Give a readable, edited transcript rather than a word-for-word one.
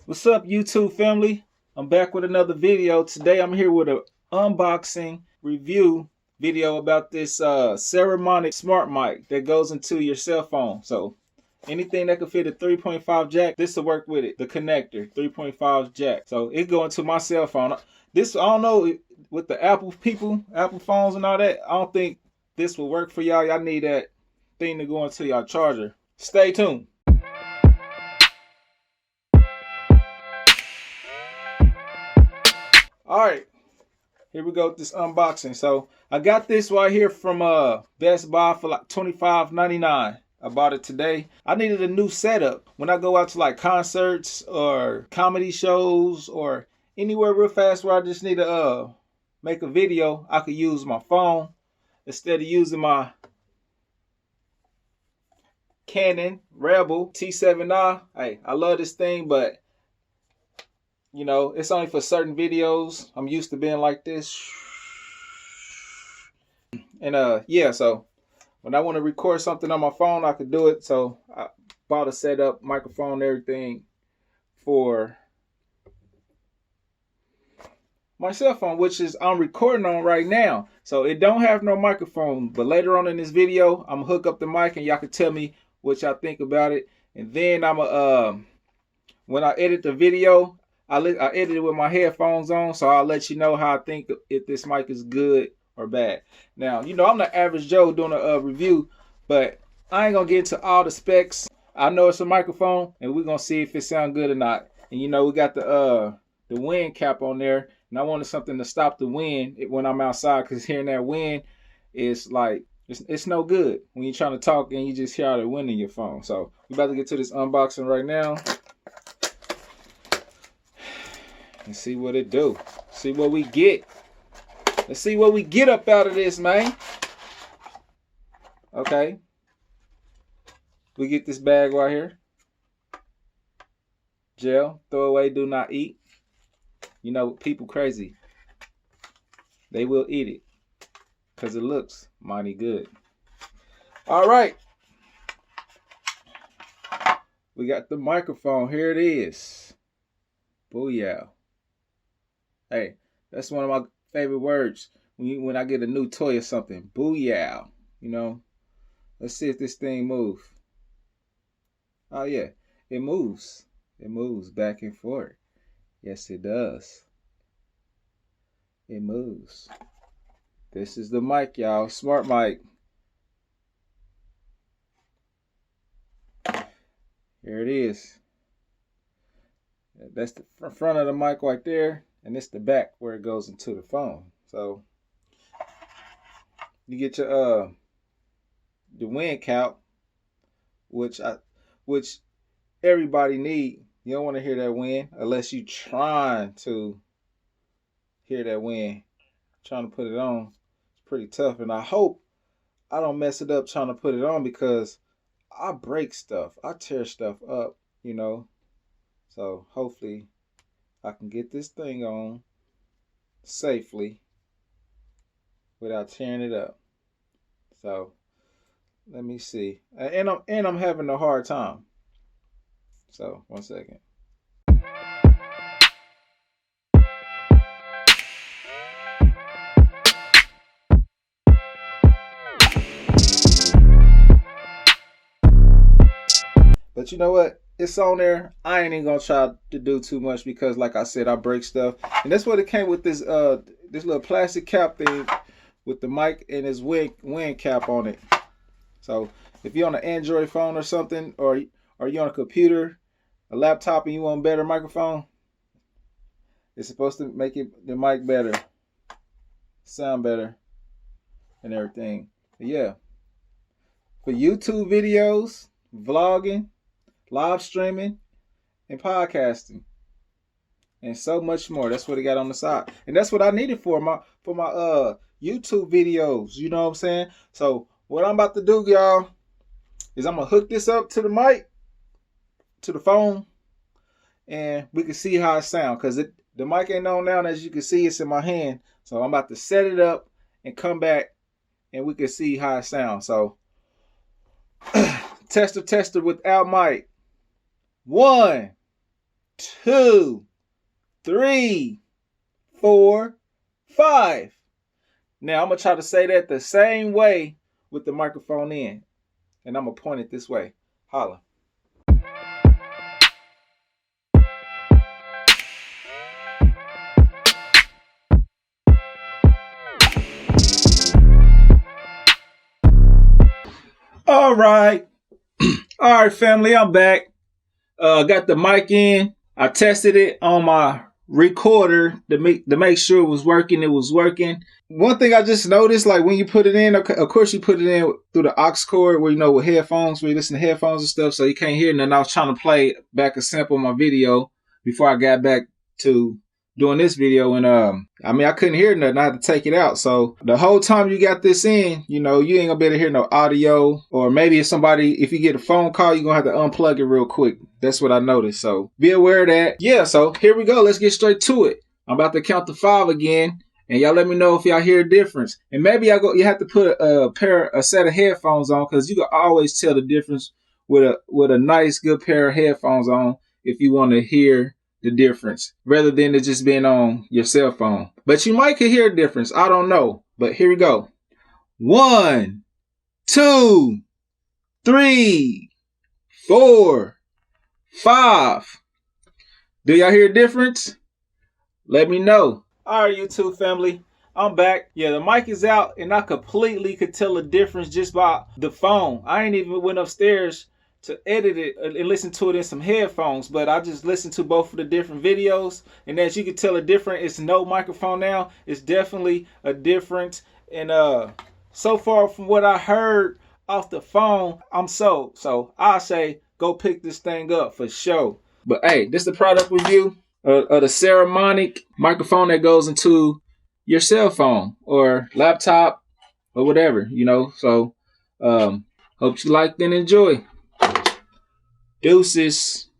What's up, YouTube family? I'm back with another video. Today I'm here with an unboxing review video about this Saramonic Smartmic that goes into your cell phone. So anything that can fit a 3.5 jack, this will work with it. The connector, 3.5 jack. So it go into my cell phone. This, I don't know, with the Apple people, Apple phones and all that, I don't think this will work for y'all. Y'all need that thing to go into your charger. Stay tuned. All right, here we go with this unboxing. So I got this right here from Best Buy for like $25.99. I bought it today. I needed a new setup when I go out to like concerts or comedy shows or anywhere real fast where I just need to make a video. I could use my phone instead of using my Canon Rebel T7i. Hey, I love this thing, but you know, it's only for certain videos. I'm used to being like this. And yeah, so when I want to record something on my phone, I could do it. So I bought a setup, microphone, everything for my cell phone, which is I'm recording on right now. So it don't have no microphone, but later on in this video, I'm gonna hook up the mic and y'all can tell me what y'all think about it. And then when I edit the video, I edit it with my headphones on, so I'll let you know how I think if this mic is good or bad. Now, you know, I'm the average Joe doing a review, but I ain't gonna get into all the specs. I know it's a microphone, and we're gonna see if it sounds good or not. And you know, we got the wind cap on there, and I wanted something to stop the wind when I'm outside, because hearing that wind is like it's no good when you're trying to talk and you just hear all the wind in your phone. So we're about to get to this unboxing right now. And see what it do. See what we get. Let's see what we get up out of this, man. Okay. We get this bag right here. Gel. Throw away, do not eat. You know, people crazy. They will eat it. Because it looks mighty good. All right. We got the microphone. Here it is. Booyah. Hey, that's one of my favorite words when I get a new toy or something. Booyah. You know, let's see if this thing moves. Oh, yeah, it moves. It moves back and forth. Yes, it does. It moves. This is the mic, y'all. Smart mic. Here it is. That's the front of the mic right there. And it's the back where it goes into the phone. So you get your the wind cap, which everybody need. You don't want to hear that wind unless you trying to hear that wind. Trying to put it on, it's pretty tough. And I hope I don't mess it up trying to put it on, because I break stuff. I tear stuff up, you know. So hopefully I can get this thing on safely without tearing it up. So let me see. And I'm having a hard time. So 1 second. But you know what? It's on there. I ain't even gonna try to do too much, because like I said, I break stuff. And that's what it came with, this this little plastic cap thing with the mic and this wind cap on it. So if you're on an Android phone or something, or you're on a computer, a laptop, and you want a better microphone, it's supposed to make the mic better, sound better, and everything. But yeah, for YouTube videos, vlogging, live streaming, and podcasting, and so much more. That's what it got on the side, and that's what I needed for my YouTube videos. You know what I'm saying? So what I'm about to do, y'all, is I'm gonna hook this up to the mic, to the phone, and we can see how it sounds. Cause the mic ain't on now, and as you can see, it's in my hand. So I'm about to set it up and come back, and we can see how it sounds. So tester without mic. 1, 2, 3, 4, 5. Now I'm gonna try to say that the same way with the microphone in, and I'm gonna point it this way. Holla. All right. All right, family, I'm back. Got the mic in. I tested it on my recorder to make sure it was working. It was working. One thing I just noticed, like when you put it in, of course you put it in through the aux cord, where with headphones, where you listen to headphones and stuff, so you can't hear nothing. I was trying to play back a sample of my video before I got back to doing this video, and I couldn't hear nothing. I had to take it out. So the whole time you got this in, you ain't gonna be able to hear no audio, or maybe if you get a phone call, you're gonna have to unplug it real quick. That's what I noticed. So be aware of that. Yeah, so here we go. Let's get straight to it. I'm about to count to 5 again, and y'all let me know if y'all hear a difference. And maybe you have to put a set of headphones on, because you can always tell the difference with a nice good pair of headphones on if you want to hear the difference, rather than it just being on your cell phone. But you might could hear a difference. I don't know. But here we go. 1, 2, 3, 4, 5. Do y'all hear a difference? Let me know. All right, YouTube family, I'm back. Yeah, the mic is out, and I completely could tell the difference just by the phone. I ain't even went upstairs to edit it and listen to it in some headphones, but I just listened to both of the different videos, and as you can tell, it's no microphone now. It's definitely a difference, and so far from what I heard off the phone, I'm sold. So I say go pick this thing up for sure. But hey, this is the product review of the Saramonic microphone that goes into your cell phone or laptop or whatever, So hope you liked and enjoy. Deuces.